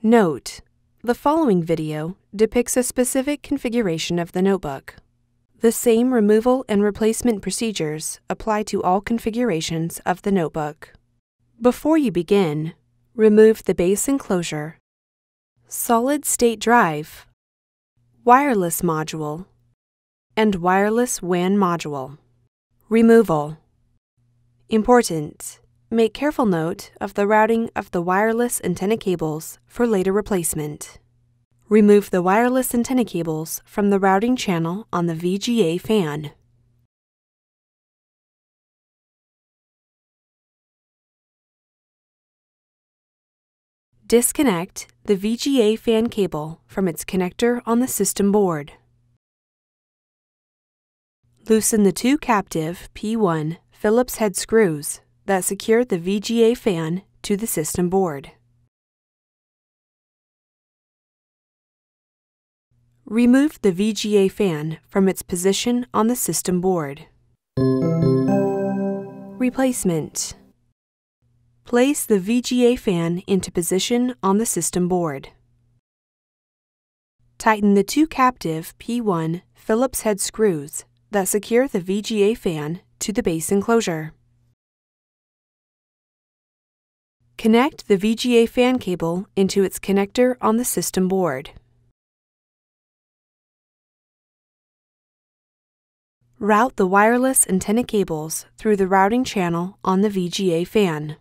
Note: the following video depicts a specific configuration of the notebook. The same removal and replacement procedures apply to all configurations of the notebook. Before you begin, remove the base enclosure, solid-state drive, wireless module, and wireless WAN module. Removal. Important: make careful note of the routing of the wireless antenna cables for later replacement. Remove the wireless antenna cables from the routing channel on the VGA fan. Disconnect the VGA fan cable from its connector on the system board. Loosen the two captive P1 Phillips head screws that secure the VGA fan to the system board. Remove the VGA fan from its position on the system board. Replacement. Place the VGA fan into position on the system board. Tighten the two captive P1 Phillips head screws that secure the VGA fan to the base enclosure. Connect the VGA fan cable into its connector on the system board. Route the wireless antenna cables through the routing channel on the VGA fan.